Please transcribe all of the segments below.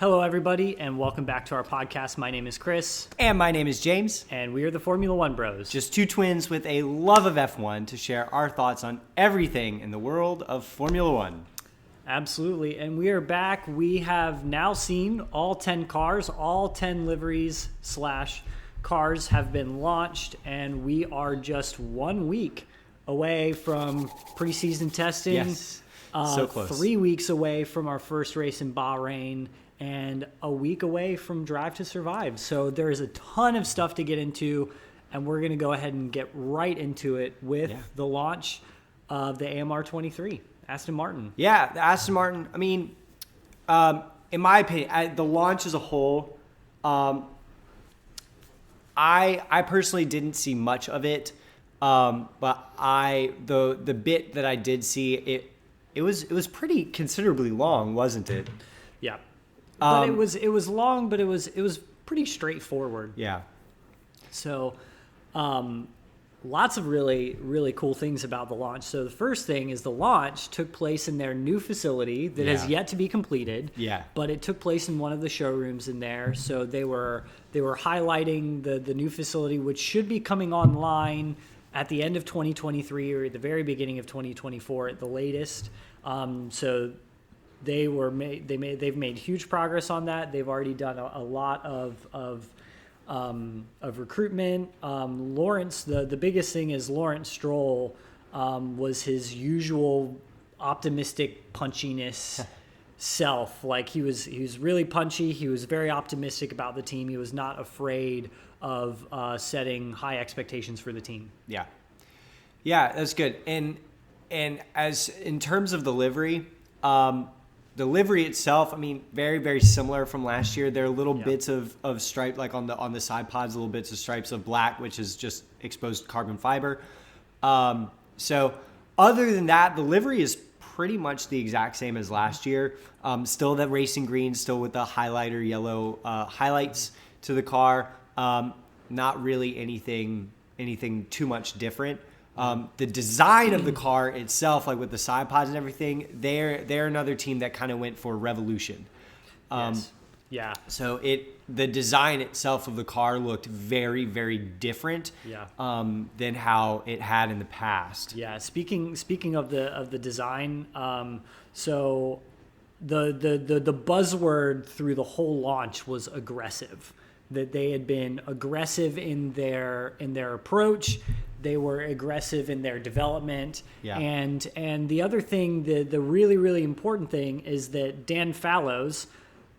Hello, everybody, and welcome back to our podcast. My name is Chris. And my name is James. And we are the Formula One Bros. Just two twins with a love of F1 to share our thoughts on everything in the world of Formula One. Absolutely. And we are back. We have now seen all 10 cars, all 10 liveries / cars have been launched, and we are just 1 week away from preseason testing. Yes, so close. 3 weeks away from our first race in Bahrain, and a week away from Drive to Survive. So there is a ton of stuff to get into, and we're going to go ahead and get right into it with the launch of the AMR 23, Aston Martin. Yeah, the Aston Martin, I mean, in my opinion, the launch as a whole, I personally didn't see much of it, but the bit that I did see, it was pretty considerably long, wasn't it? Yeah. But it was long, but it was pretty straightforward. Yeah. So, lots of really, really cool things about the launch. So the first thing is the launch took place in their new facility that has yet to be completed. Yeah. But it took place in one of the showrooms in there. So they were highlighting the new facility, which should be coming online at the end of 2023 or at the very beginning of 2024 at the latest. So they've made huge progress on that. They've already done a lot of recruitment. Lawrence, the biggest thing is Lawrence Stroll was his usual optimistic punchiness self. Like he was really punchy. He was very optimistic about the team. He was not afraid of setting high expectations for the team. Yeah, that's good. And as in terms of the livery, the livery itself, I mean, very, very similar from last year. There are little bits of stripe, like on the side pods, little bits of stripes of black, which is just exposed carbon fiber. So other than that, the livery is pretty much the exact same as last year. Still that racing green, still with the highlighter yellow highlights to the car. Not really anything too much different. The design of the car itself, like with the side pods and everything, they're another team that kind of went for revolution. Yes. Yeah. So the design itself of the car looked very, very different than how it had in the past. Yeah. Speaking of the design, so the buzzword through the whole launch was aggressive. That they had been aggressive in their approach. They were aggressive in their development. Yeah. And the other thing, the really, really important thing is that Dan Fallows,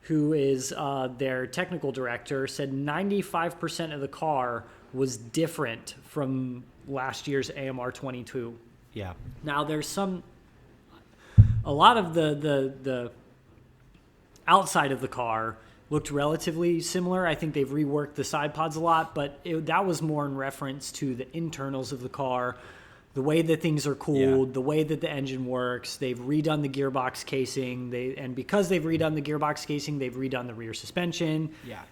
who is their technical director, said 95% of the car was different from last year's AMR 22. Yeah. Now there's a lot of the outside of the car looked relatively similar. I think they've reworked the side pods a lot, but that was more in reference to the internals of the car, the way that things are cooled, the way that the engine works. They've redone the gearbox casing. And because they've redone the gearbox casing, they've redone the rear suspension. Yeah.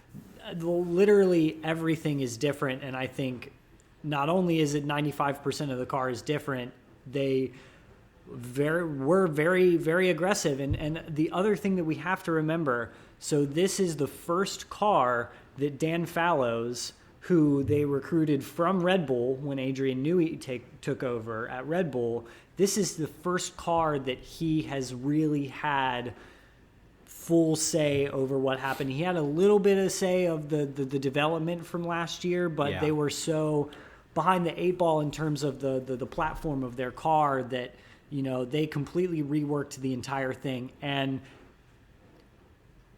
Literally everything is different, and I think not only is it 95% of the car is different, they were very, very aggressive. And the other thing that we have to remember, so this is the first car that Dan Fallows, who they recruited from Red Bull when Adrian Newey took over at Red Bull, this is the first car that he has really had full say over what happened. He had a little bit of say of the development from last year, but they were so behind the eight ball in terms of the platform of their car that, you know, they completely reworked the entire thing. And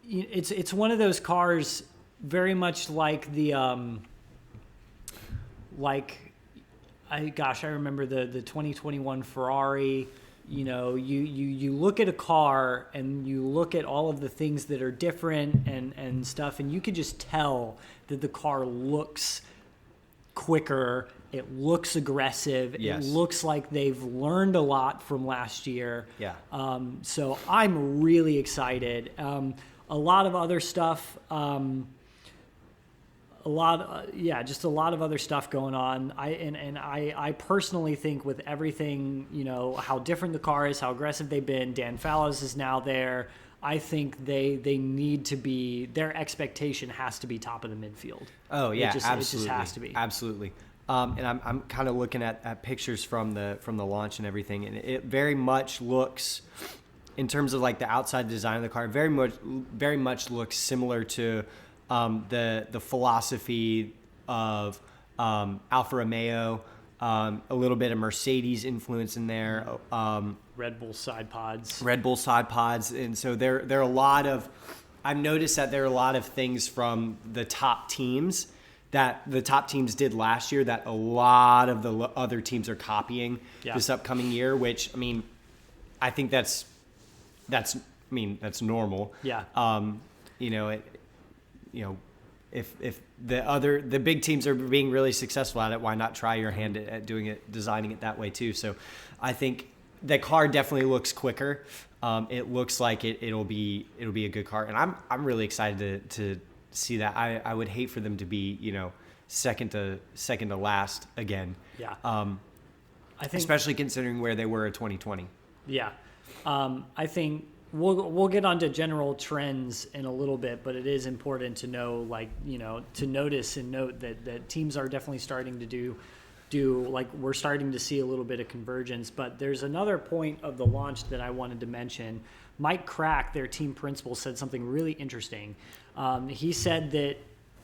it's one of those cars very much like the I remember the 2021 Ferrari. You know, you look at a car and you look at all of the things that are different and stuff, and you could just tell that the car looks quicker. It looks aggressive. Yes. It looks like they've learned a lot from last year. Yeah. So I'm really excited. A lot of other stuff. Just a lot of other stuff going on. I personally think with everything, you know, how different the car is, how aggressive they've been. Dan Fallows is now there. I think they need to be, their expectation has to be top of the midfield. Oh yeah, absolutely. It just has to be. Absolutely. And I'm kind of looking at pictures from the launch and everything, and it very much looks, in terms of like the outside design of the car, very much looks similar to the philosophy of Alfa Romeo, a little bit of Mercedes influence in there. Red Bull side pods. And so there are a lot of, I've noticed that there are a lot of things from the top teams that the top teams did last year that a lot of the other teams are copying this upcoming year, which, I mean, I think that's normal. Yeah. If the big teams are being really successful at it, why not try your hand at doing it, designing it that way too? So I think the car definitely looks quicker. It looks like it'll be a good car, and I'm really excited to see that. I would hate for them to be, second to last again. Yeah. I think, especially considering where they were in 2020. Yeah. I think we'll get onto general trends in a little bit, but it is important to know, to notice and note that teams are definitely starting to do like, we're starting to see a little bit of convergence. But there's another point of the launch that I wanted to mention. Mike Crack, their team principal, said something really interesting. He said that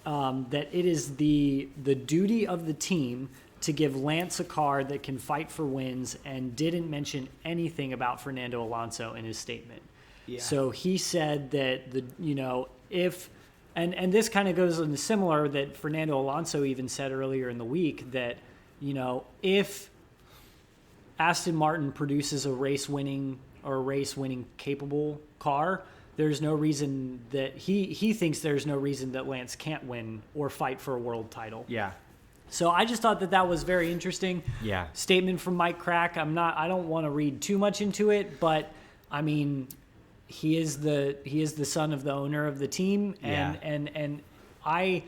it is the duty of the team to give Lance a car that can fight for wins, and didn't mention anything about Fernando Alonso in his statement. Yeah. So he said that if this kind of goes into similar, that Fernando Alonso even said earlier in the week that, if Aston Martin produces a race winning capable car, there's no reason that he thinks there's no reason that Lance can't win or fight for a world title. Yeah. So I just thought that was very interesting. Yeah. Statement from Mike Crack. I don't want to read too much into it, but I mean, he is the son of the owner of the team, and I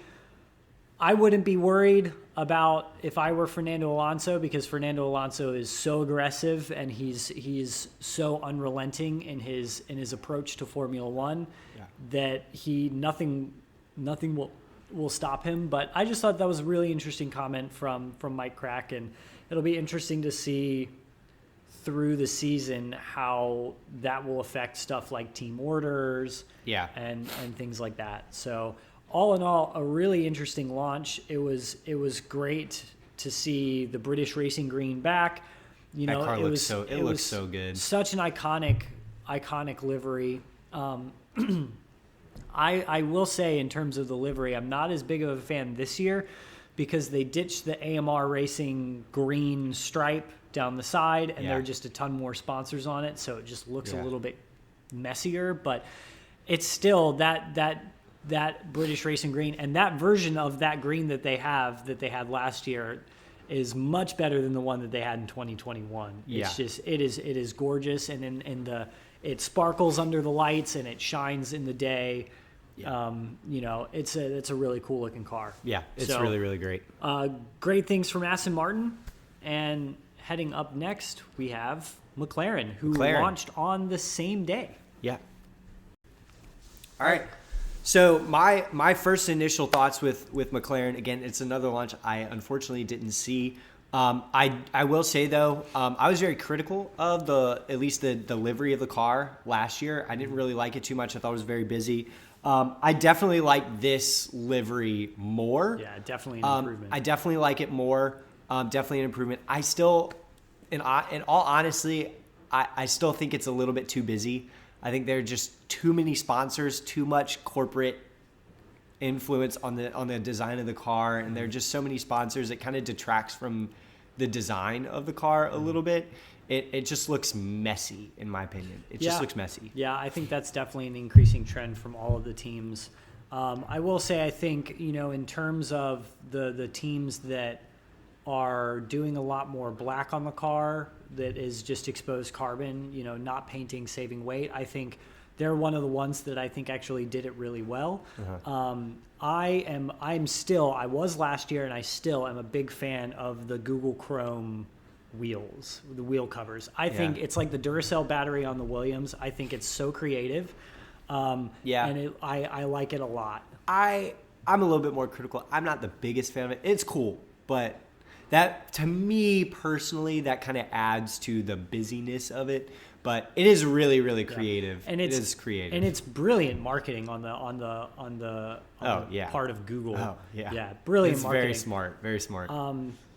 wouldn't be worried about if I were Fernando Alonso, because Fernando Alonso is so aggressive and he's so unrelenting in his approach to Formula One that nothing will stop him. But I just thought that was a really interesting comment from Mike Crack, and it'll be interesting to see through the season how that will affect stuff like team orders and things like that. So all in all, a really interesting launch. It was great to see the British Racing Green back. That car looks so good. Such an iconic livery. I will say, in terms of the livery, I'm not as big of a fan this year because they ditched the AMR Racing green stripe down the side, and there are just a ton more sponsors on it, so it just looks a little bit messier. But it's still that British Racing green, and that version of that green that they had last year is much better than the one that they had in 2021. It's just it is gorgeous, and it sparkles under the lights and it shines in the day. It's a really cool looking car. Yeah, it's really, really great. Great things from Aston Martin. And heading up next, we have McLaren, who launched on the same day. Yeah. All right. So my first initial thoughts with McLaren, again, it's another launch I unfortunately didn't see. I will say though, I was very critical of at least the livery of the car last year. I didn't really like it too much. I thought it was very busy. I definitely like this livery more. Yeah, definitely an improvement. I definitely like it more. Definitely an improvement. I still, in all honesty, I still think it's a little bit too busy. I think there are just too many sponsors, too much corporate influence on the design of the car, and there are just so many sponsors. It kind of detracts from the design of the car a little bit. It just looks messy, in my opinion. It just looks messy. Yeah, I think that's definitely an increasing trend from all of the teams. I will say, I think, in terms of the teams that are doing a lot more black on the car, that is just exposed carbon, not painting, saving weight, I think they're one of the ones that I think actually did it really well. I was last year, and I still am a big fan of the Google Chrome wheels, the wheel covers. I think it's like the Duracell battery on the Williams. I think it's so creative. Yeah. And I like it a lot. I'm a little bit more critical. I'm not the biggest fan of it. It's cool, but that, to me personally, that kind of adds to the busyness of it. But it is really, really creative. And it is creative, and it's brilliant marketing on the part of Google. Oh yeah, brilliant it's marketing. Very smart.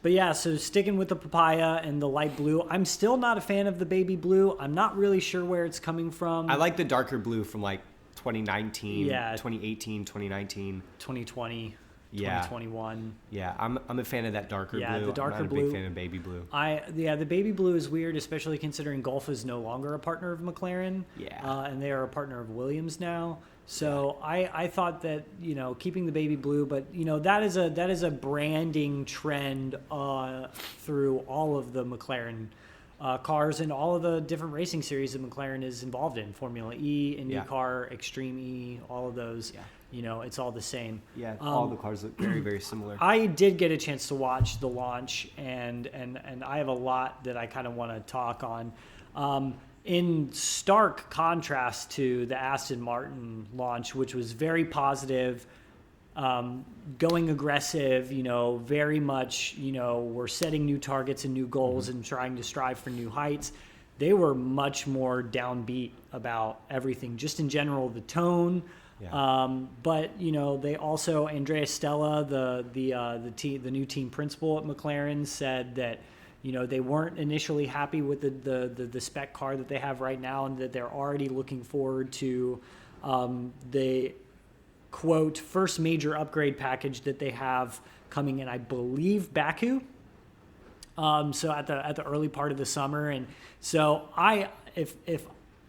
But yeah, so sticking with the papaya and the light blue, I'm still not a fan of the baby blue. I'm not really sure where it's coming from. I like the darker blue from like 2019, Yeah. 2018, 2019, 2020, Yeah. 2021. Yeah, I'm a fan of that darker Yeah, blue. the darker I'm not a blue. big fan of baby blue. The baby blue is weird, especially considering Gulf is no longer a partner of McLaren. Yeah. And they are a partner of Williams now. So I thought that, keeping the baby blue, but that is a branding trend through all of the McLaren cars and all of the different racing series that McLaren is involved in. Formula E, IndyCar, Extreme E, all of those. Yeah. It's all the same. Yeah, all the cars look very, very similar. I did get a chance to watch the launch, and I have a lot that I kind of want to talk on. In stark contrast to the Aston Martin launch, which was very positive, going aggressive, very much, we're setting new targets and new goals and trying to strive for new heights. They were much more downbeat about everything, just in general, the tone. Yeah. But they also, Andrea Stella, the new team principal at McLaren, said that they weren't initially happy with the spec car that they have right now, and that they're already looking forward to the quote first major upgrade package that they have coming in, I believe, Baku. So at the early part of the summer, and so if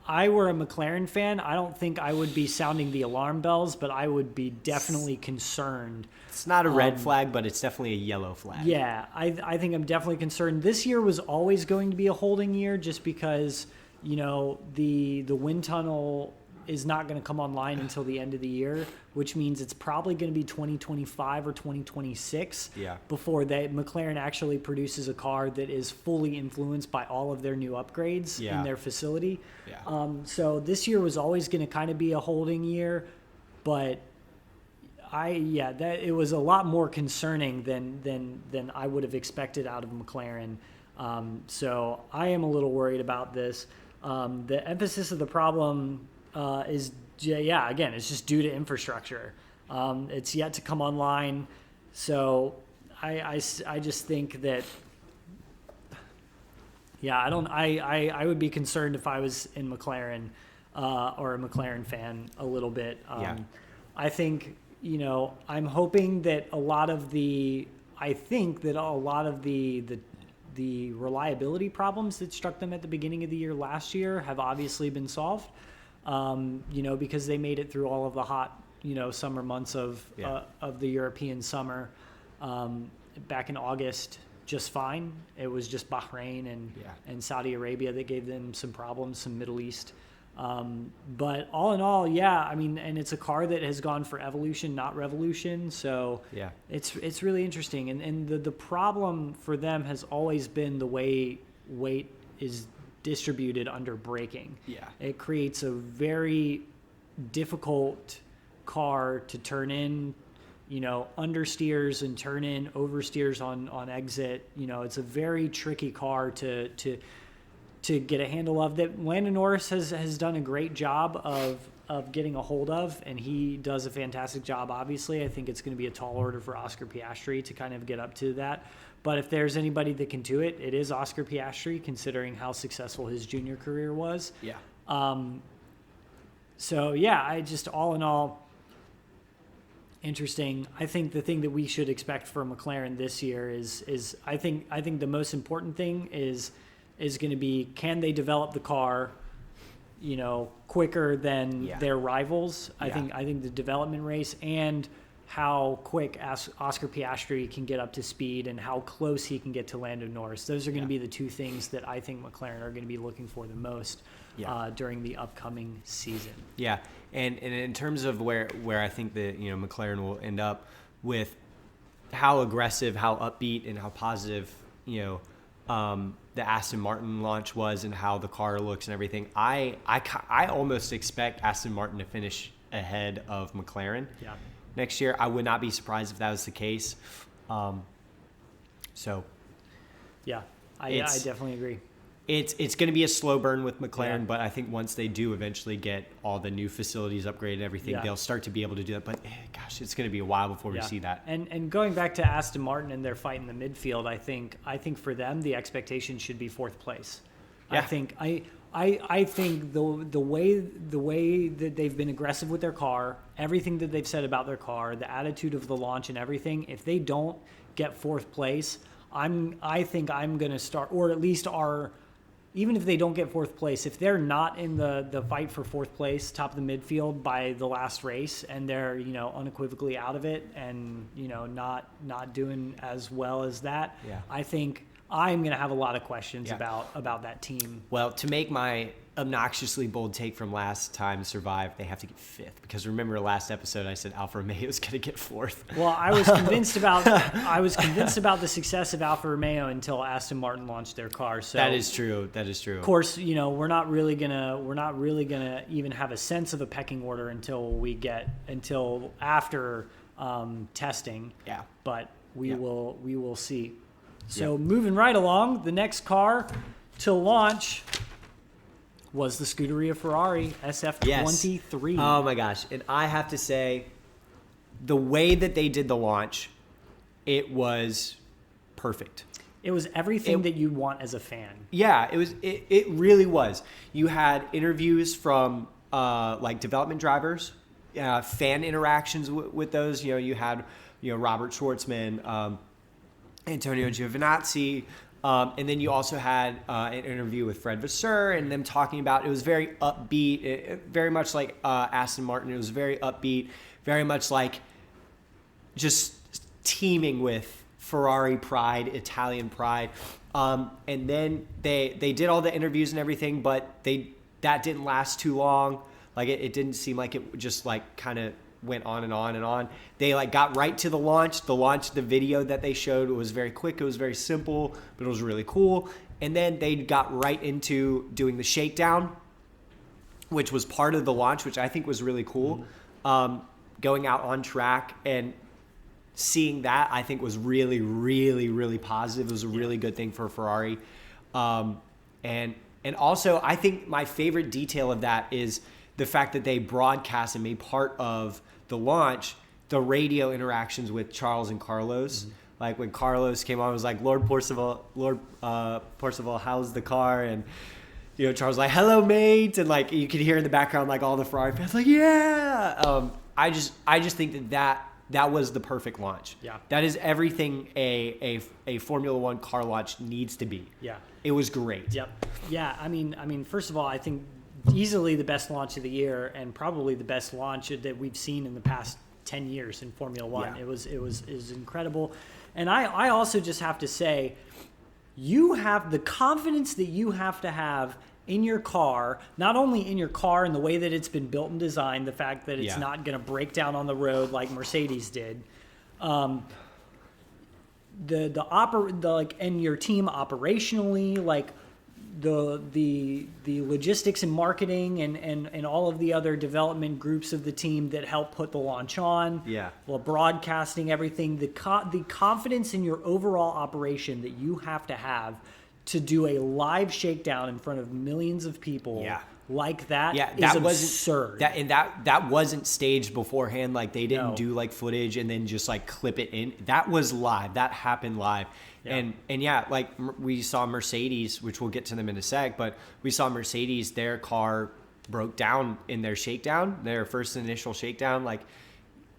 I were a McLaren fan, I don't think I would be sounding the alarm bells, but I would be definitely concerned. It's not a red flag, but it's definitely a yellow flag. Yeah, I think I'm definitely concerned. This year was always going to be a holding year just because, the wind tunnel is not going to come online until the end of the year, which means it's probably going to be 2025 or 2026 before McLaren actually produces a car that is fully influenced by all of their new upgrades in their facility. Yeah. So this year was always going to kind of be a holding year, but it was a lot more concerning than I would have expected out of McLaren. So I am a little worried about this. The emphasis of the problem is it's just due to infrastructure. It's yet to come online, so I just think that I would be concerned if I was in McLaren or a McLaren fan a little bit. I think I'm hoping that a lot of the reliability problems that struck them at the beginning of the year last year have obviously been solved. Because they made it through all of the hot, summer months of the European summer back in August just fine. It was just Bahrain and Saudi Arabia that gave them some problems, some Middle East. But all in all, and it's a car that has gone for evolution, not revolution. So it's really interesting. And the problem for them has always been the way weight is distributed under braking. It creates a very difficult car to turn in, understeers and turn in, oversteers on exit. It's a very tricky car to get a handle of, that Lando Norris has done a great job of getting a hold of, and he does a fantastic job. Obviously, I think it's going to be a tall order for Oscar Piastri to kind of get up to that. But if there's anybody that can do it, it is Oscar Piastri, considering how successful his junior career was. I just, all in all, interesting. I think the thing that we should expect from McLaren this year is I think the most important thing is going to be, can they develop the car, quicker than their rivals? I think the development race, and how quick Oscar Piastri can get up to speed and how close he can get to Lando Norris. Those are going to be the two things that I think McLaren are going to be looking for the most during the upcoming season. Yeah, and in terms of where I think that McLaren will end up with how aggressive, how upbeat, and how positive the Aston Martin launch was and how the car looks and everything, I almost expect Aston Martin to finish ahead of McLaren next year. I would not be surprised if that was the case. Yeah, I definitely agree. It's going to be a slow burn with McLaren, but I think once they do eventually get all the new facilities upgraded and everything, they'll start to be able to do that. But gosh, it's going to be a while before we see that. And going back to Aston Martin and their fight in the midfield, I think for them the expectation should be fourth place. Yeah. I think the way that they've been aggressive with their car, everything that they've said about their car, the attitude of the launch and everything, if they don't get fourth place, I think I'm going to start, or at least even if they don't get fourth place, if they're not in the fight for fourth place, top of the midfield by the last race, and they're, unequivocally out of it and, not doing as well as that, I think I'm going to have a lot of questions about that team. Well, to make my obnoxiously bold take from last time survive, they have to get fifth, because remember last episode I said Alfa Romeo is going to get fourth. Well, I was convinced about the success of Alfa Romeo until Aston Martin launched their car. So that is true. Of course, we're not really gonna even have a sense of a pecking order until after testing. Yeah. But we will see. So moving right along, the next car to launch was the Scuderia Ferrari SF23. Yes. Oh my gosh. And I have to say, the way that they did the launch, it was perfect. It was everything that you want as a fan. Yeah, it really was. You had interviews from development drivers, fan interactions with those. You had Robert Schwartzman, Antonio Giovinazzi, and then you also had an interview with Fred Vasseur and them talking about, it was very upbeat, very much like Aston Martin. It was very upbeat, very much like just teeming with Ferrari pride, Italian pride. And then they did all the interviews and everything, but that didn't last too long. Like it didn't seem like it just kind of went on and on and on. They got right to the launch. The video that they showed, it was very quick. It was very simple, but it was really cool. And then they got right into doing the shakedown, which was part of the launch, which I think was really cool. Mm-hmm. Going out on track and seeing that, I think, was really, really, really positive. It was a really good thing for Ferrari. And also, I think my favorite detail of that is the fact that they broadcast and made part of the launch the radio interactions with Charles and Carlos. Mm-hmm. Like when Carlos came on, it was like, Lord Percival, how's the car? And Charles was like, hello, mate. And you could hear in the background all the Ferrari fans yeah. I just think that was the perfect launch. Yeah. That is everything a Formula One car launch needs to be. Yeah. It was great. Yep. Yeah. I mean, first of all, I think easily the best launch of the year and probably the best launch that we've seen in the past 10 years in Formula One. Yeah. It was incredible. And I also just have to say, you have the confidence that you have to have in your car, not only in your car and the way that it's been built and designed, the fact that it's not going to break down on the road like Mercedes did, and your team operationally, the logistics and marketing and all of the other development groups of the team that help put the launch on, broadcasting everything, the confidence in your overall operation that you have to do a live shakedown in front of millions of people like that is absurd. That wasn't staged beforehand. They didn't do footage and then just clip it in. That was live. That happened live. Yeah. And we saw Mercedes, which we'll get to them in a sec, but we saw Mercedes, their car broke down in their shakedown, their first initial shakedown.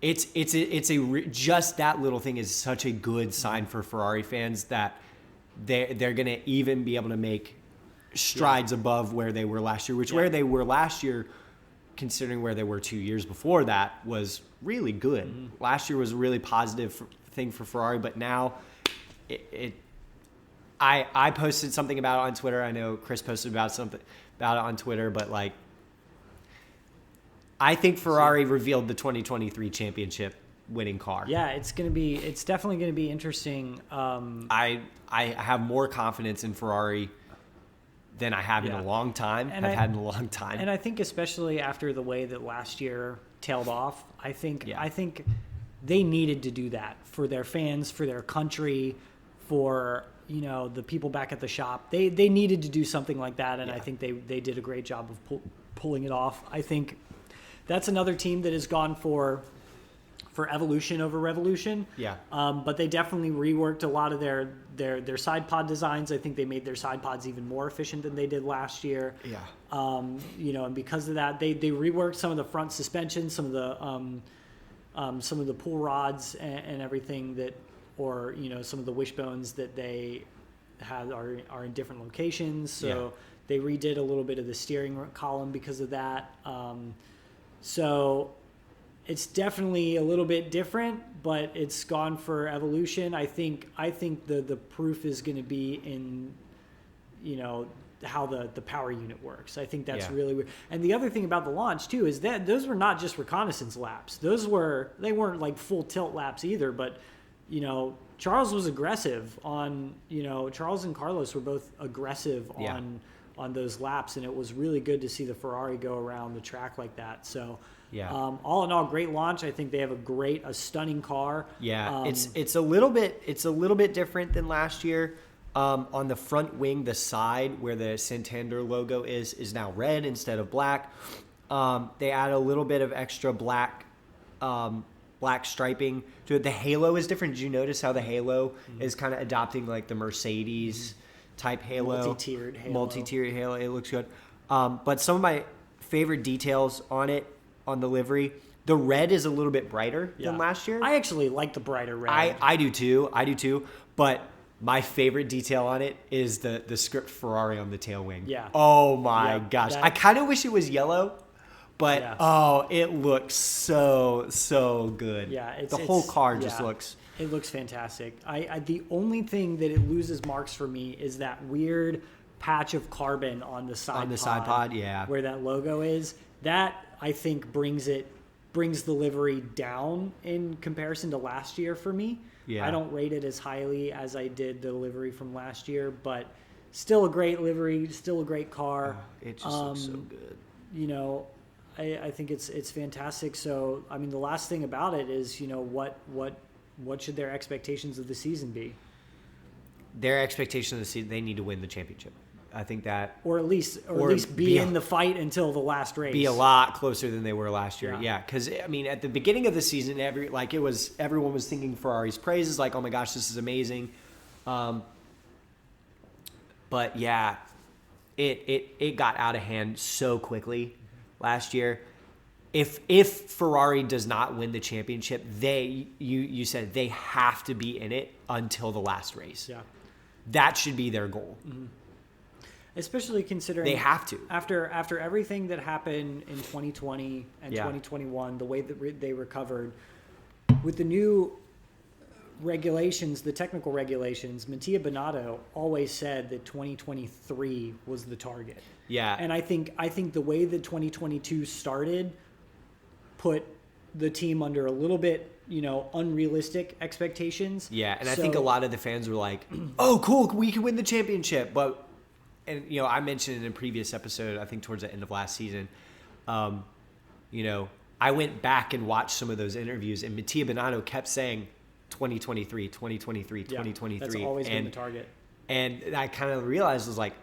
Just that little thing is such a good sign for Ferrari fans that they're going to even be able to make strides above where they were last year, where they were last year, considering where they were 2 years before that, was really good. Mm-hmm. Last year was a really positive thing for Ferrari, but now I posted something about it on Twitter. I know Chris posted about it on Twitter, but I think Ferrari revealed the 2023 championship winning car. Yeah, it's definitely gonna be interesting. I have more confidence in Ferrari than I have in a long time. And I've had in a long time. And I think especially after the way that last year tailed off, I think they needed to do that for their fans, for their country, for the people back at the shop. They needed to do something like that, and I think they did a great job of pulling it off. I think that's another team that has gone for evolution over revolution. Yeah. But they definitely reworked a lot of their side pod designs. I think they made their side pods even more efficient than they did last year. Yeah. And because of that, they reworked some of the front suspension, some of the pull rods and everything or some of the wishbones that they had are in different locations. So they redid a little bit of the steering column because of that. So it's definitely a little bit different, but it's gone for evolution. I think the proof is going to be in, how the power unit works. I think that's really weird. And the other thing about the launch too is that those were not just reconnaissance laps. They weren't like full tilt laps either, but Charles was aggressive on, Charles and Carlos were both aggressive on those laps, and it was really good to see the Ferrari go around the track like that. So all in all, great launch. I think they have a stunning car. Yeah, it's a little bit different than last year. On the front wing, the side where the Santander logo is now red instead of black. They add a little bit of extra black striping to it. The halo is different. Did you notice how the halo is kind of adopting like the Mercedes type halo? Multi-tiered halo. It looks good. But some of my favorite details on the livery, the red is a little bit brighter than last year. I actually like the brighter red. I do too. But my favorite detail on it is the script Ferrari on the tail wing. Yeah. Oh my gosh. I kind of wish it was yellow. But it looks so good. Yeah, the whole car just looks. It looks fantastic. The only thing that it loses marks for me is that weird patch of carbon on the side pod, where that logo is. That I think brings the livery down in comparison to last year for me. Yeah. I don't rate it as highly as I did the livery from last year, but still a great livery, still a great car. It just looks so good. I think it's fantastic. So, I mean, the last thing about it is, what should their expectations of the season be? Their expectation of the season, they need to win the championship. I think that, or at least be in the fight until the last race. Be a lot closer than they were last year. Yeah, because I mean, at the beginning of the season, everyone was thinking Ferrari's praises, like, oh my gosh, this is amazing. But yeah, it got out of hand so quickly last year. If Ferrari does not win the championship, you said they have to be in it until the last race. Yeah, that should be their goal. Mm-hmm. Especially considering they have to after everything that happened in 2020 and 2021, the way that they recovered with the new regulations, the technical regulations. Mattia Binotto always said that 2023 was the target. Yeah, and I think the way that 2022 started put the team under a little bit, unrealistic expectations. Yeah, and I think a lot of the fans were like, "Oh, cool, we can win the championship," but. And, I mentioned in a previous episode, I think towards the end of last season, I went back and watched some of those interviews, and Mattia Binotto kept saying 2023, 2023, 2023. That's always been the target. And I kind of realized, was like,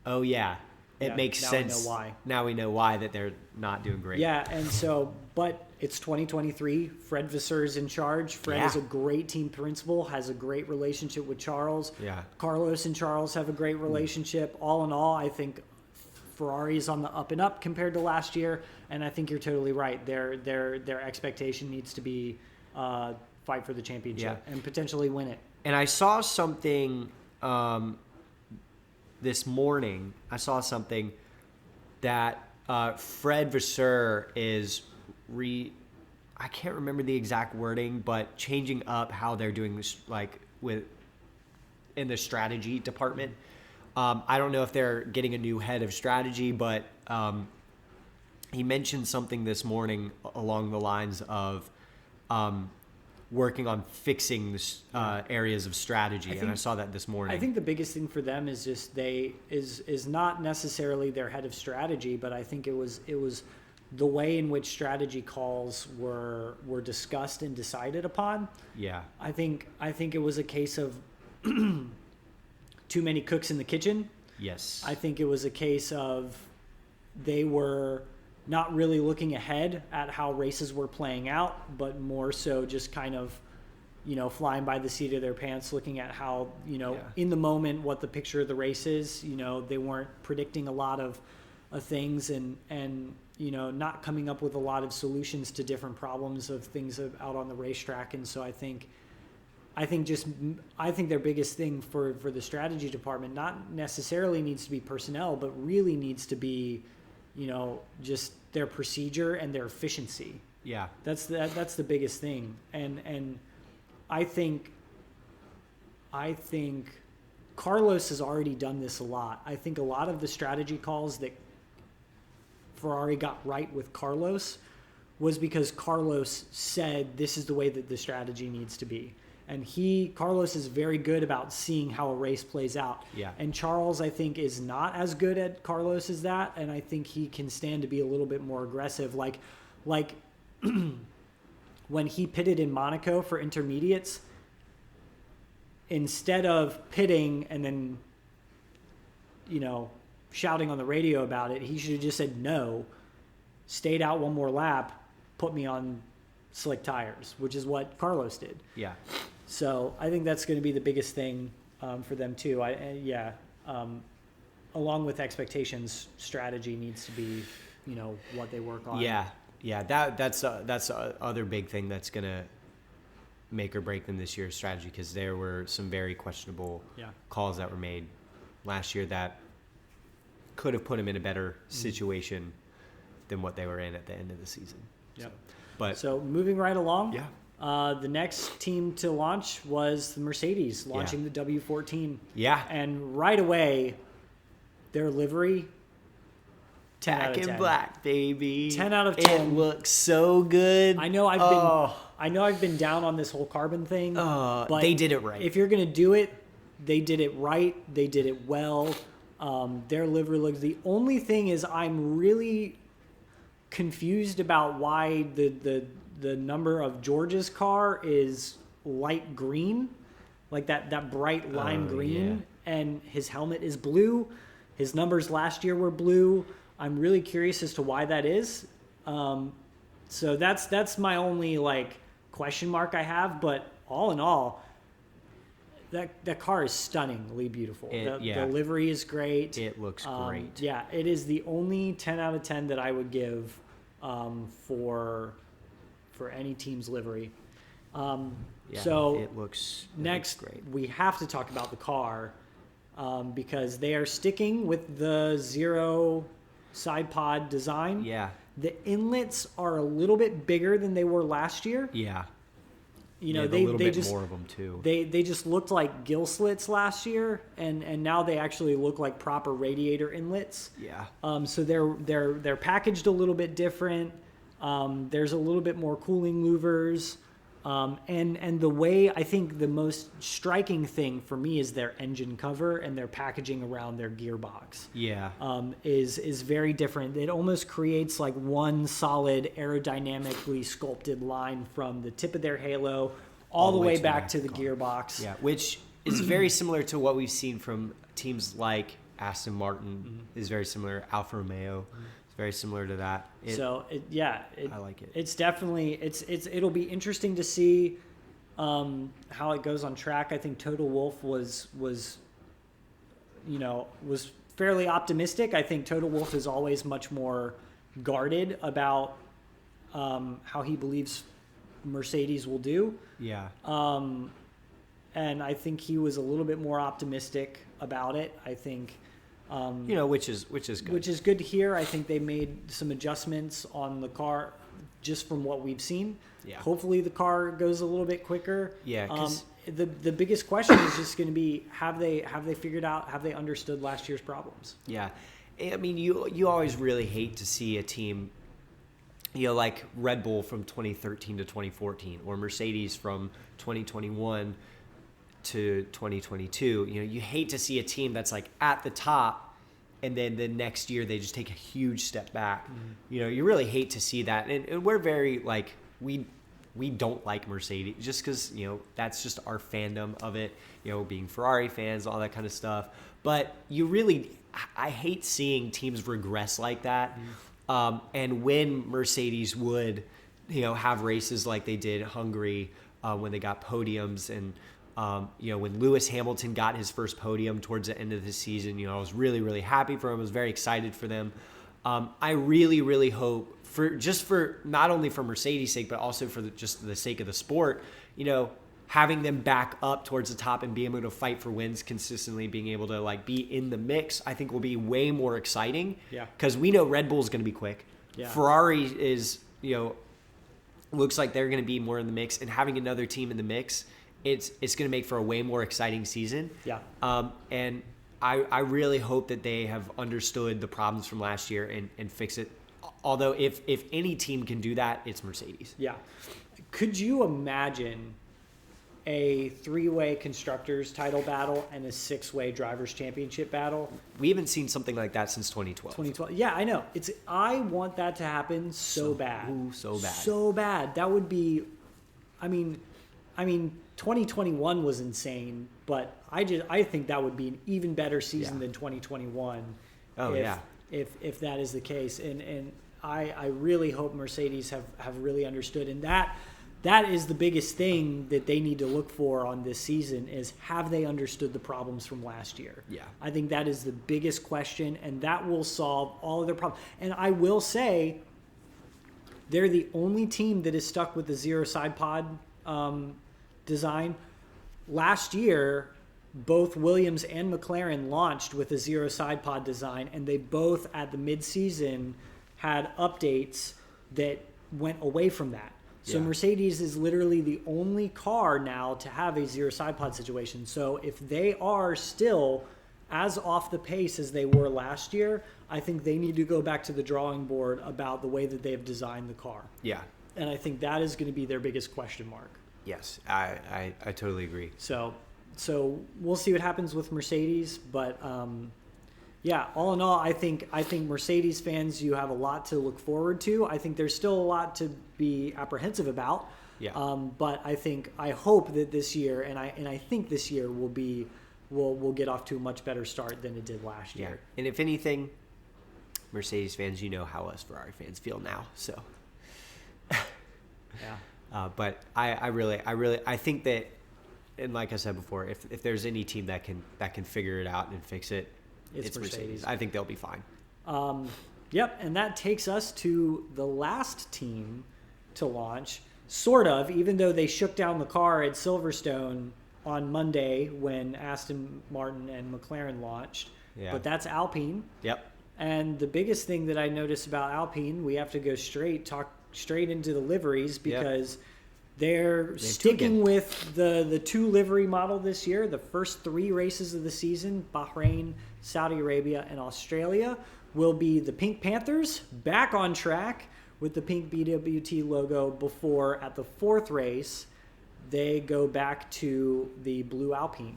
oh, yeah, it makes sense. We know why. Now we know why that they're not doing great. Yeah, and so, but it's 2023. Fred Vasseur is in charge. Fred is a great team principal, has a great relationship with Charles. Yeah. Carlos and Charles have a great relationship. All in all, I think Ferrari is on the up and up compared to last year, and I think you're totally right. Their expectation needs to be fight for the championship and potentially win it. And I saw something this morning. I saw something that Fred Vasseur is I can't remember the exact wording, but changing up how they're doing this, like in the strategy department. I don't know if they're getting a new head of strategy, but he mentioned something this morning along the lines of working on fixing this, areas of strategy. And I saw that this morning. I think the biggest thing for them is just is not necessarily their head of strategy, but I think it was the way in which strategy calls were discussed and decided upon. Yeah. I think it was a case of too many cooks in the kitchen. Yes. I think it was a case of they were not really looking ahead at how races were playing out, but more so just kind of, flying by the seat of their pants, looking at how, in the moment, what the picture of the race is. They weren't predicting a lot of things and not coming up with a lot of solutions to different problems of things out on the racetrack. And so I think their biggest thing for the strategy department not necessarily needs to be personnel, but really needs to be, just their procedure and their efficiency. Yeah. That's the biggest thing. And I think Carlos has already done this a lot. I think a lot of the strategy calls that Ferrari got right with Carlos was because Carlos said this is the way that the strategy needs to be. And Carlos is very good about seeing how a race plays out. Yeah. And Charles, I think, is not as good at Carlos as that. And I think he can stand to be a little bit more aggressive. Like when he pitted in Monaco for intermediates, instead of pitting and then, shouting on the radio about it, he should have just said no, stayed out one more lap, put me on slick tires, which is what Carlos did. Yeah. So I think that's going to be the biggest thing for them too. Along with expectations, strategy needs to be, what they work on. Yeah. That's other big thing that's going to make or break them this year's strategy, because there were some very questionable calls that were made last year that could have put them in a better situation than what they were in at the end of the season. Yep. So moving right along. Yeah. The next team to launch was the Mercedes, launching the W14. Yeah. And right away, their livery, 10 out of 10. Back in black, baby. 10 out of 10. It looks so good. I know I've been down on this whole carbon thing. But they did it right. If you're going to do it, they did it right. They did it well. Their livery looks. The only thing is I'm really confused about why the number of George's car is light green, like that bright lime green, and his helmet is blue. His numbers last year were blue. I'm really curious as to why that is. So that's my only question mark I have. But all in all, that car is stunningly beautiful. The livery is great. It looks great. Yeah, it is the only 10 out of 10 that I would give for any team's livery. So it looks great. We have to talk about the car because they are sticking with the zero side pod design. Yeah. The inlets are a little bit bigger than they were last year. Yeah. They just more of them too. They just looked like gill slits last year, and now they actually look like proper radiator inlets. Yeah. So they're packaged a little bit different. There's a little bit more cooling louvers, and the way I think the most striking thing for me is their engine cover and their packaging around their gearbox. Yeah. Is very different. It almost creates like one solid aerodynamically sculpted line from the tip of their halo all the way back to the gearbox. Yeah, which is very similar to what we've seen from teams like Aston Martin. Mm-hmm. Is very similar. Alfa Romeo. Very similar to that. I like it. It's definitely it'll be interesting to see how it goes on track. I think Toto Wolff was fairly optimistic. I think Toto Wolff is always much more guarded about how he believes Mercedes will do. Yeah. And I think he was a little bit more optimistic about it. I think. Which is good. Which is good to hear. I think they made some adjustments on the car just from what we've seen. Yeah. Hopefully the car goes a little bit quicker. Yeah. The biggest question is just going to be have they figured out, have they understood last year's problems? Yeah. I mean, you always really hate to see a team, like Red Bull from 2013 to 2014 or Mercedes from 2021 to 2022. You hate to see a team that's like at the top and then the next year they just take a huge step back. You really hate to see that. And we're very like, we don't like Mercedes just because, that's just our fandom of it, being Ferrari fans, all that kind of stuff. But I hate seeing teams regress like that. And when Mercedes would, have races like they did Hungary when they got podiums and, when Lewis Hamilton got his first podium towards the end of the season, I was really, really happy for him. I was very excited for them. I really, really hope for not only for Mercedes' sake, but also for just the sake of the sport, having them back up towards the top and being able to fight for wins consistently, being able to like be in the mix, I think will be way more exciting. Yeah. Because we know Red Bull is going to be quick. Yeah. Ferrari is, looks like they're going to be more in the mix, and having another team in the mix, it's going to make for a way more exciting season. Yeah. And I really hope that they have understood the problems from last year and fix it. Although if any team can do that, it's Mercedes. Yeah. Could you imagine a 3-way constructors title battle and a 6-way drivers championship battle? We haven't seen something like that since 2012. 2012. Yeah, I know. I want that to happen so bad. Ooh, so bad. So bad. That would be, I mean 2021 was insane, but I think that would be an even better season than 2021. If that is the case. And I really hope Mercedes have really understood, and that is the biggest thing that they need to look for on this season is, have they understood the problems from last year? Yeah. I think that is the biggest question, and that will solve all of their problems. And I will say they're the only team that is stuck with the zero side pod design. Last year, both Williams and McLaren launched with a zero side pod design, and they both at the mid-season had updates that went away from that. So Mercedes is literally the only car now to have a zero side pod situation. So if they are still as off the pace as they were last year, I think they need to go back to the drawing board about the way that they have designed the car. Yeah. And I think that is going to be their biggest question mark. Yes, I totally agree. So we'll see what happens with Mercedes, but all in all, I think Mercedes fans, you have a lot to look forward to. I think there's still a lot to be apprehensive about. Yeah. But I hope that this year, and I think this year we'll get off to a much better start than it did last year. And if anything, Mercedes fans, you know how us Ferrari fans feel now. So. Yeah. But I think that, and like I said before, if there's any team that can figure it out and fix it, it's Mercedes. I think they'll be fine. Yep, and that takes us to the last team to launch, sort of, even though they shook down the car at Silverstone on Monday when Aston Martin and McLaren launched. Yeah. But that's Alpine. Yep. And the biggest thing that I noticed about Alpine, we have to go talk straight into the liveries, because they're sticking with the 2 livery model this year. The first 3 races of the season, Bahrain, Saudi Arabia, and Australia, will be the Pink Panthers back on track with the pink BWT logo, before at the 4th race they go back to the blue Alpine.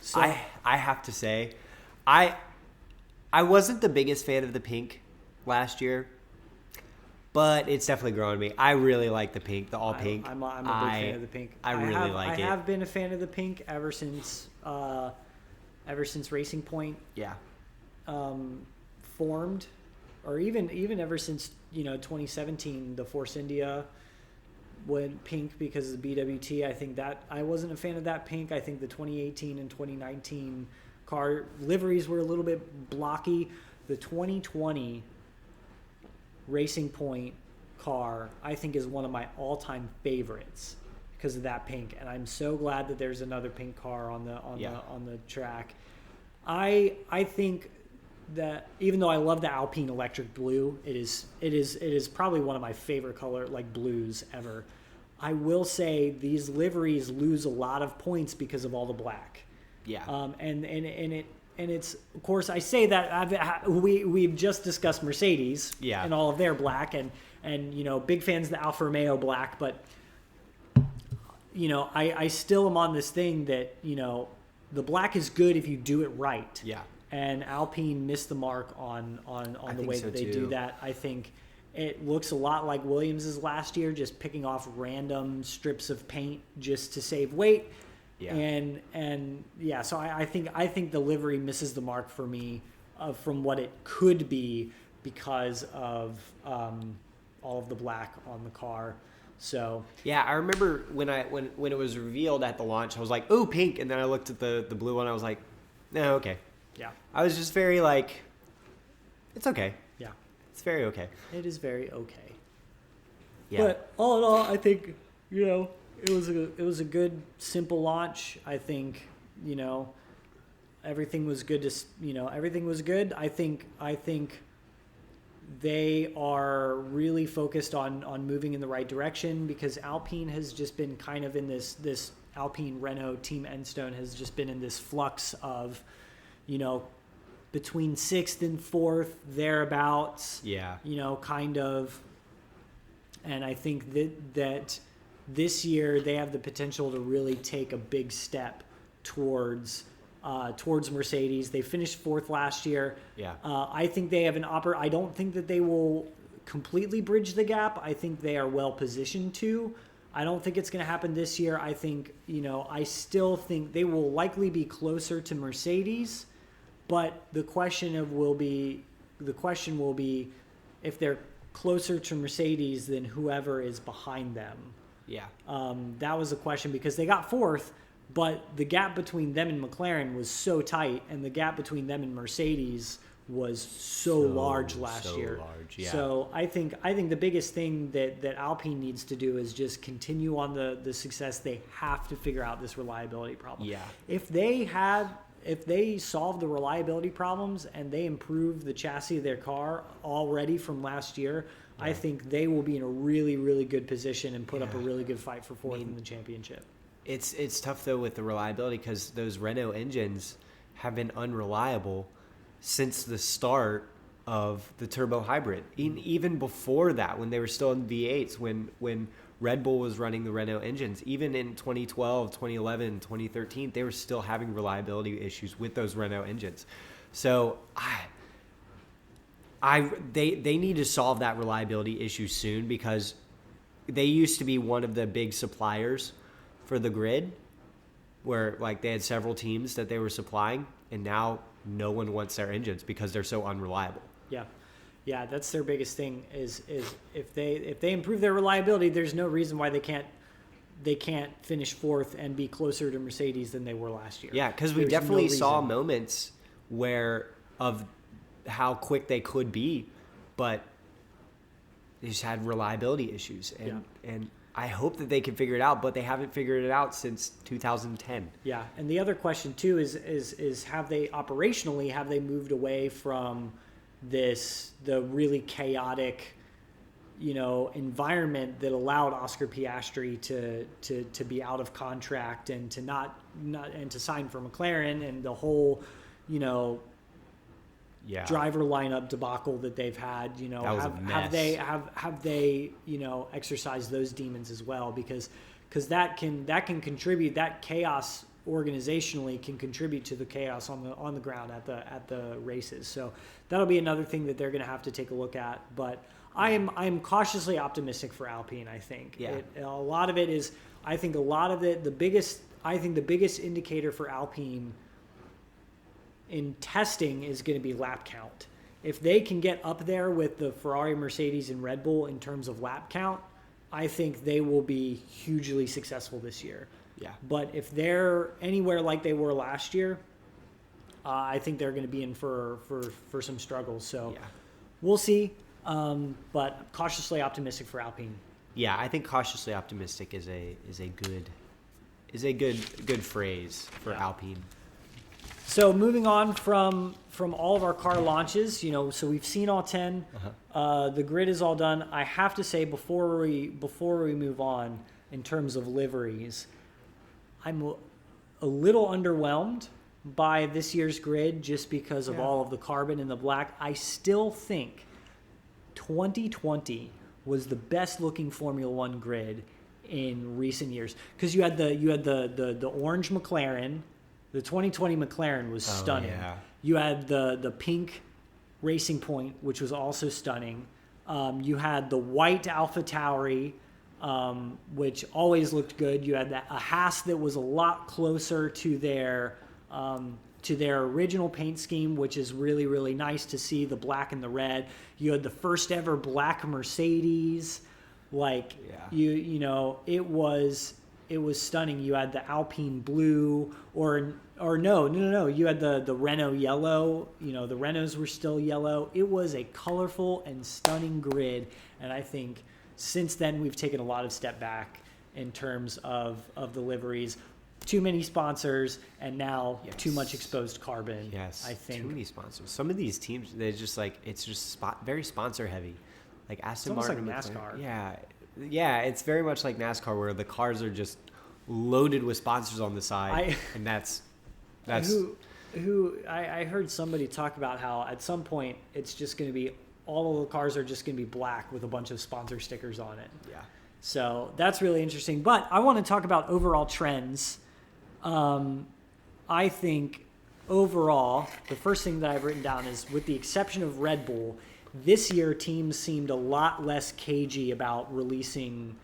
So I have to say, I wasn't the biggest fan of the pink last year, but it's definitely growing me. I really like the pink, the all pink. I'm a big fan of the pink. I really like it. I have been a fan of the pink ever since Racing Point formed, or even ever since 2017, the Force India went pink because of the BWT. I think that I wasn't a fan of that pink. I think the 2018 and 2019 car liveries were a little bit blocky. The 2020 Racing Point car, I think, is one of my all-time favorites because of that pink, and I'm so glad that there's another pink car on the track. I think that even though I love the Alpine electric blue, it is probably one of my favorite color blues ever. I will say these liveries lose a lot of points because of all the black. Yeah. And it's, of course, I say that we've just discussed Mercedes Yeah. and all of their black, and big fans of the Alfa Romeo black, but I still am on this thing that the black is good if you do it right. Yeah. And Alpine missed the mark on the way that they do that. I think it looks a lot like Williams's last year, just picking off random strips of paint just to save weight. Yeah. And yeah, so I think the livery misses the mark for me from what it could be because of all of the black on the car. So yeah, I remember when it was revealed at the launch, I was like, "Ooh, pink!" And then I looked at the blue one, I was like, "No, okay." Yeah. I was just very like, "It's okay." Yeah. It's very okay. It is very okay. Yeah. But all in all, I think it was a good, simple launch. I think everything was good. Everything was good. I think they are really focused on moving in the right direction, because Alpine has just been kind of in this Alpine Renault Team Enstone has just been in this flux of between 6th and 4th thereabouts. Yeah. Kind of. And I think that this year they have the potential to really take a big step towards Mercedes. They finished 4th last year. Yeah. I think they have I don't think that they will completely bridge the gap. I think they are well positioned to. I don't think it's going to happen this year. I think, I still think they will likely be closer to Mercedes, but the question will be if they're closer to Mercedes than whoever is behind them. Yeah. That was a question, because they got 4th, but the gap between them and McLaren was so tight, and the gap between them and Mercedes was so large last year. Large, yeah. So I think the biggest thing that Alpine needs to do is just continue on the success. They have to figure out this reliability problem. Yeah. If they solve the reliability problems and they improve the chassis of their car already from last year, I think they will be in a really, really good position and put up a really good fight for 4th in the championship. It's tough though with the reliability, because those Renault engines have been unreliable since the start of the turbo hybrid. Even before that, when they were still in V8s, when Red Bull was running the Renault engines, even in 2012, 2011, 2013, they were still having reliability issues with those Renault engines. So they need to solve that reliability issue soon, because they used to be one of the big suppliers for the grid, where like they had several teams that they were supplying, and now no one wants their engines because they're so unreliable. Yeah, that's their biggest thing is if they improve their reliability, there's no reason why they can't finish 4th and be closer to Mercedes than they were last year. Yeah, because we definitely saw moments of how quick they could be, but they just had reliability issues, and I hope that they can figure it out, but they haven't figured it out since 2010. Yeah, and the other question too is have they moved away from the really chaotic environment that allowed Oscar Piastri to be out of contract and to not and to sign for McLaren, and the whole driver lineup debacle that they've had. Have they exercised those demons as well, because that can contribute, that chaos organizationally can contribute to the chaos on the ground at the races. So that'll be another thing that they're going to have to take a look at. But I'm cautiously optimistic for Alpine. I think a lot of it is, the biggest indicator for Alpine in testing is going to be lap count. If they can get up there with the Ferrari, Mercedes, and Red Bull in terms of lap count, I think they will be hugely successful this year. Yeah. But if they're anywhere like they were last year, I think they're going to be in for some struggles. So we'll see. But cautiously optimistic for Alpine. Yeah, I think cautiously optimistic is a good phrase for Alpine. So moving on from all of our car launches, so we've seen all 10. The grid is all done. I have to say, before we move on, in terms of liveries, I'm a little underwhelmed by this year's grid just because of all of the carbon and the black. I still think 2020 was the best looking Formula One grid in recent years, because you had the orange McLaren. The 2020 McLaren was stunning. Yeah. You had the pink Racing Point, which was also stunning. You had the white AlphaTauri, which always looked good. You had a Haas that was a lot closer to their original paint scheme, which is really, really nice to see, the black and the red. You had the first ever black Mercedes. It was stunning. You had the Alpine blue, or no. You had the Renault yellow. The Renaults were still yellow. It was a colorful and stunning grid, and I think since then we've taken a lot of step back in terms of the liveries. Too many sponsors, and now too much exposed carbon. Yes, I think too many sponsors. Some of these teams, they're just it's just very sponsor heavy. Like Aston Martin, like NASCAR. Yeah, it's very much like NASCAR, where the cars are just loaded with sponsors on the side, and that's. I heard somebody talk about how at some point it's just going to be all of the cars are just going to be black with a bunch of sponsor stickers on it. Yeah. So that's really interesting. But I want to talk about overall trends. I think overall, the first thing that I've written down is, with the exception of Red Bull, this year teams seemed a lot less cagey about releasing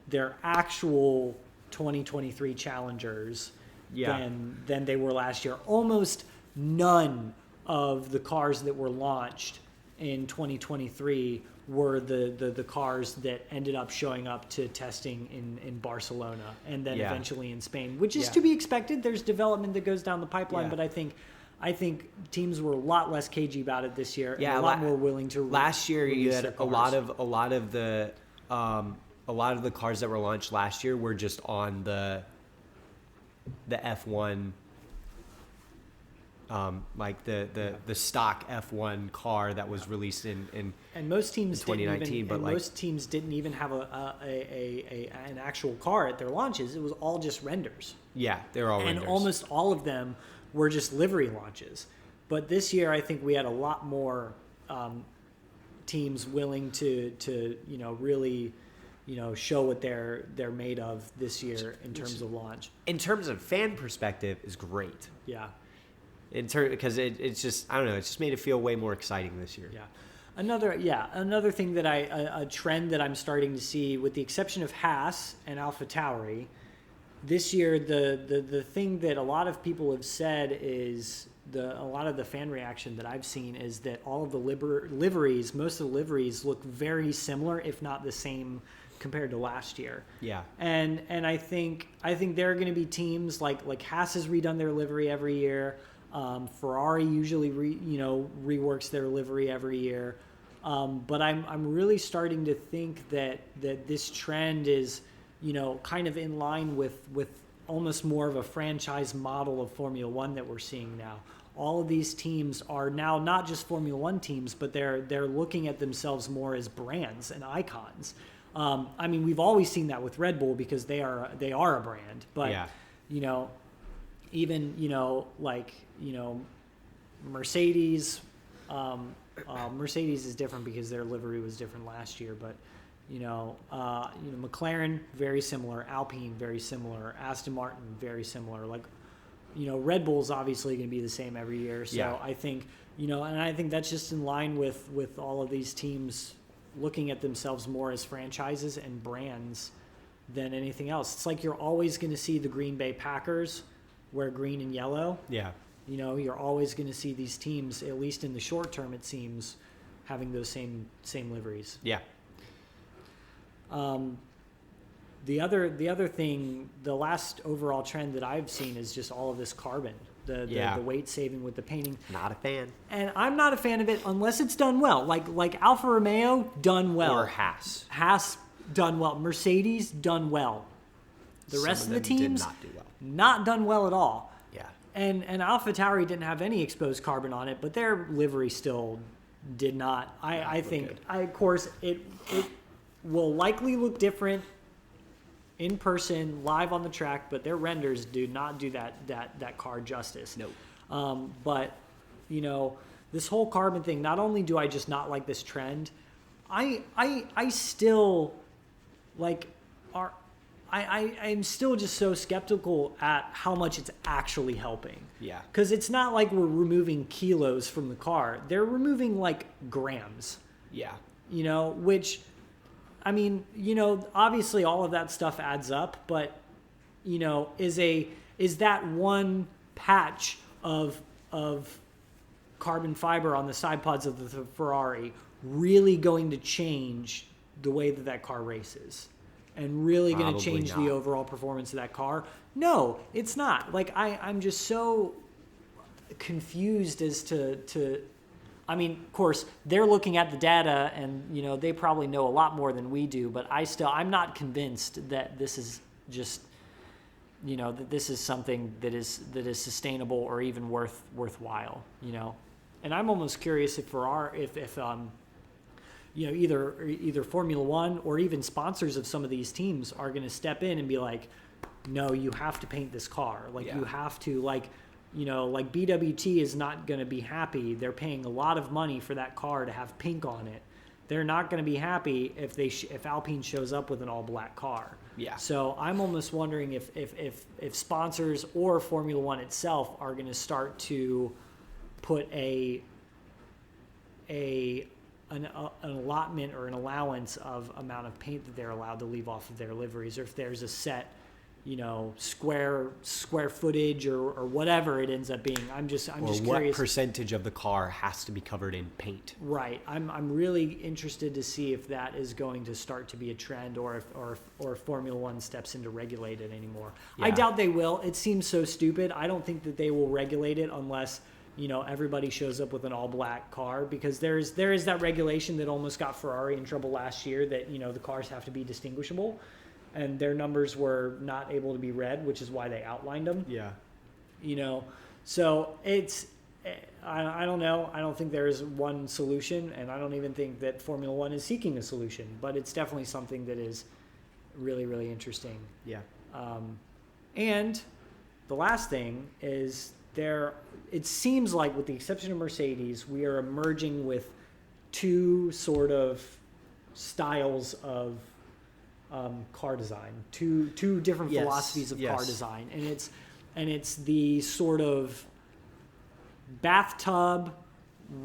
their actual 2023 challengers than they were last year. Almost none of the cars that were launched in 2023 were the cars that ended up showing up to testing in Barcelona and then eventually in Spain, which is to be expected. There's development that goes down the pipeline, but I think teams were a lot less cagey about it this year, and a lot more willing to. Last year, you had a lot of the cars that were launched last year were just on the F1, like the stock F1 car that was released in and most teams 2019, most teams didn't even have an actual car at their launches. It was all just renders. Yeah, they're all renders. And almost all of them were just livery launches. But this year, I think we had a lot more teams willing to really show what they're made of this year in terms of launch. In terms of fan perspective, is great. Yeah. Because it's just, I don't know, it's just made it feel way more exciting this year. Yeah. Another thing that a trend that I'm starting to see, with the exception of Haas and AlphaTauri, this year the thing that a lot of people have said is a lot of the fan reaction that I've seen is that all of the liveries, most of the liveries look very similar, if not the same, compared to last year. Yeah. And I think there are going to be teams like Haas has redone their livery every year. Ferrari usually reworks their livery every year. But I'm really starting to think that this trend is, kind of in line with almost more of a franchise model of Formula One that we're seeing now. All of these teams are now not just Formula One teams, but they're looking at themselves more as brands and icons. We've always seen that with Red Bull because they are a brand, but even Mercedes. Mercedes is different because their livery was different last year, but McLaren very similar, Alpine very similar, Aston Martin very similar. Red Bull's obviously going to be the same every year. So I think and I think that's just in line with all of these teams looking at themselves more as franchises and brands than anything else. It's like you're always going to see the Green Bay Packers wear green and yellow. Yeah. You're always going to see these teams, at least in the short term, it seems, having those same liveries. Yeah. The other thing, the last overall trend that I've seen is just all of this carbon, the weight saving with the painting. Not a fan. And I'm not a fan of it unless it's done well. Like Alfa Romeo, done well. Or Haas. Haas, done well. Mercedes, done well. The rest of the teams, did not do well. Not done well at all. Yeah. And AlphaTauri didn't have any exposed carbon on it, but their livery still did not. I think, of course, it will likely look different in person, live on the track, but their renders do not do that car justice. No. But, you know, this whole carbon thing, not only do I just not like this trend, I still, like, I'm still just so skeptical at how much it's actually helping. Yeah. Because it's not like we're removing kilos from the car. They're removing, like, grams. Yeah. You know, which, I mean, you know, obviously all of that stuff adds up, but, you know, is that one patch of carbon fiber on the side pods of the Ferrari really going to change the way that car races and really going to change the overall performance of that car? No, it's not. Like, I'm just so confused as to I mean, of course, they're looking at the data and, you know, they probably know a lot more than we do, but I'm not convinced that this is just, you know, that this is something that is sustainable or even worthwhile, you know. And I'm almost curious if you know, either Formula One or even sponsors of some of these teams are going to step in and be like, no, you have to paint this car. Like, you have to, like, you know, like BWT is not going to be happy. They're paying a lot of money for that car to have pink on it. They're not going to be happy if Alpine shows up with an all black car. Yeah. So I'm almost wondering if sponsors or Formula One itself are going to start to put an allotment or an allowance of amount of paint that they're allowed to leave off of their liveries, or if there's a set, you know, square footage or whatever it ends up being. I'm just curious. What percentage of the car has to be covered in paint? Right. I'm really interested to see if that is going to start to be a trend, or if Formula One steps in to regulate it anymore. Yeah. I doubt they will. It seems so stupid. I don't think that they will regulate it unless, you know, everybody shows up with an all black car, because there is that regulation that almost got Ferrari in trouble last year, that, you know, the cars have to be distinguishable. And their numbers were not able to be read, which is why they outlined them. Yeah. You know, so it's, I don't know. I don't think there is one solution, and I don't even think that Formula One is seeking a solution. But it's definitely something that is really, really interesting. Yeah. And the last thing is it seems like, with the exception of Mercedes, we are emerging with two sort of styles of car design, two different philosophies of car design, and it's the sort of bathtub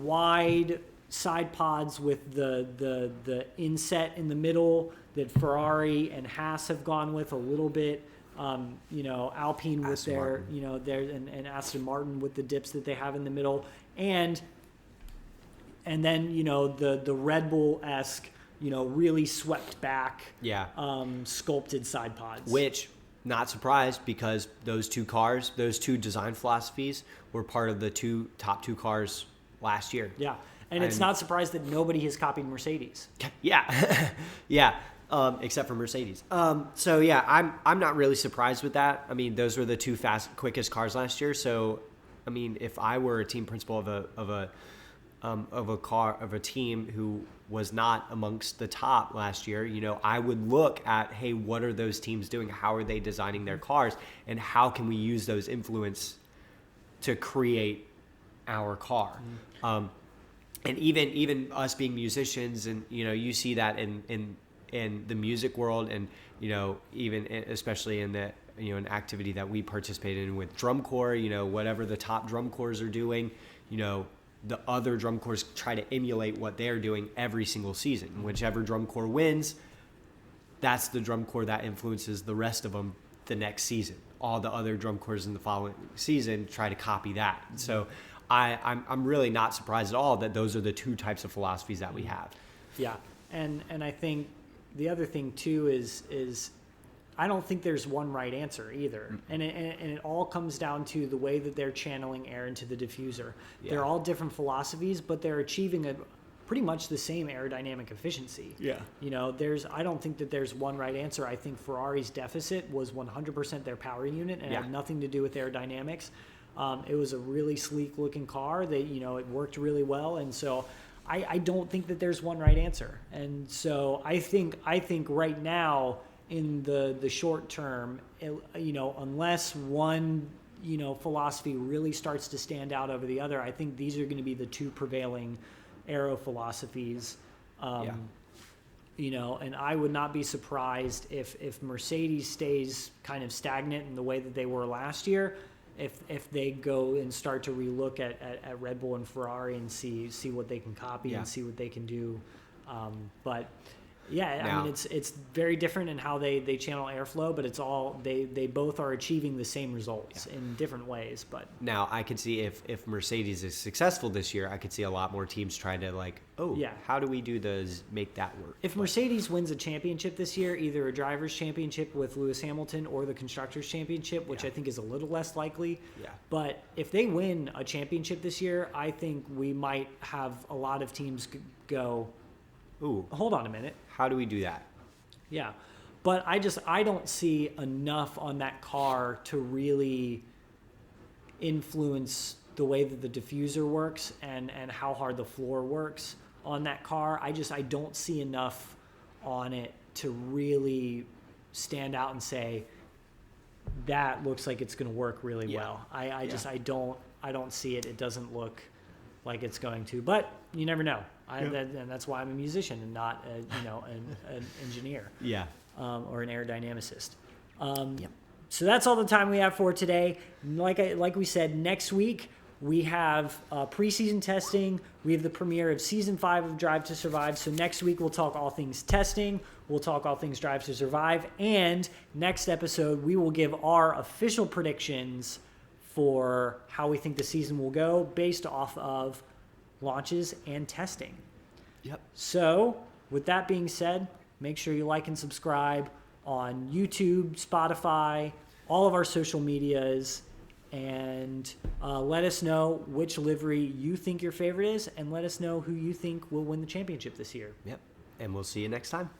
wide side pods with the inset in the middle that Ferrari and Haas have gone with a little bit. You know, Alpine with their, you know, and Aston Martin with the dips that they have in the middle, and then, you know, the Red Bull-esque, you know, really swept back, sculpted side pods. Which, not surprised, because those two design philosophies were part of the top two cars last year. Yeah, and it's not surprised that nobody has copied Mercedes. Yeah, yeah, except for Mercedes. So yeah, I'm not really surprised with that. I mean, those were the two quickest cars last year. So, I mean, if I were a team principal of a team who was not amongst the top last year, you know, I would look at, hey, what are those teams doing? How are they designing their cars? And how can we use those influence to create our car? And even us being musicians, and, you know, you see that in the music world, and, you know, even especially in the, you know, an activity that we participated in with drum corps, you know, whatever the top drum corps are doing, you know, the other drum corps try to emulate what they're doing every single season. Whichever drum corps wins, that's the drum corps that influences the rest of them the next season. All the other drum corps in the following season try to copy that. So I'm really not surprised at all that those are the two types of philosophies that we have. Yeah, and I think the other thing too is I don't think there's one right answer either. And it all comes down to the way that they're channeling air into the diffuser. Yeah. They're all different philosophies, but they're achieving pretty much the same aerodynamic efficiency. Yeah. You know, I don't think that there's one right answer. I think Ferrari's deficit was 100% their power unit, and it had nothing to do with aerodynamics. It was a really sleek looking car. You know, it worked really well. And so I don't think that there's one right answer. And so I think right now, in the short term, unless one philosophy really starts to stand out over the other. I think these are going to be the two prevailing aero philosophies. And I would not be surprised if Mercedes stays kind of stagnant in the way that they were last year, if they go and start to relook at Red Bull and Ferrari and see what they can copy and see what they can do. But yeah, I mean, it's very different in how they channel airflow, but it's all they both are achieving the same results in different ways. But now I could see if Mercedes is successful this year, I could see a lot more teams trying to how do we make that work? If Mercedes wins a championship this year, either a driver's championship with Lewis Hamilton or the constructors championship, which I think is a little less likely. Yeah. But if they win a championship this year, I think we might have a lot of teams go, ooh, hold on a minute. How do we do that? Yeah. But I don't see enough on that car to really influence the way that the diffuser works and how hard the floor works on that car. I don't see enough on it to really stand out and say that looks like it's going to work really well. I don't see it. It doesn't look like it's going to, but you never know. And that's why I'm a musician and not an engineer. Yeah. Or an aerodynamicist. So that's all the time we have for today. Like we said, next week we have preseason testing. We have the premiere of season 5 of Drive to Survive. So next week we'll talk all things testing. We'll talk all things Drive to Survive. And next episode we will give our official predictions for how we think the season will go based off of launches and testing. Yep. So with that being said, make sure you like and subscribe on YouTube, Spotify, all of our social medias, and let us know which livery you think your favorite is, and let us know who you think will win the championship this year. Yep. And we'll see you next time.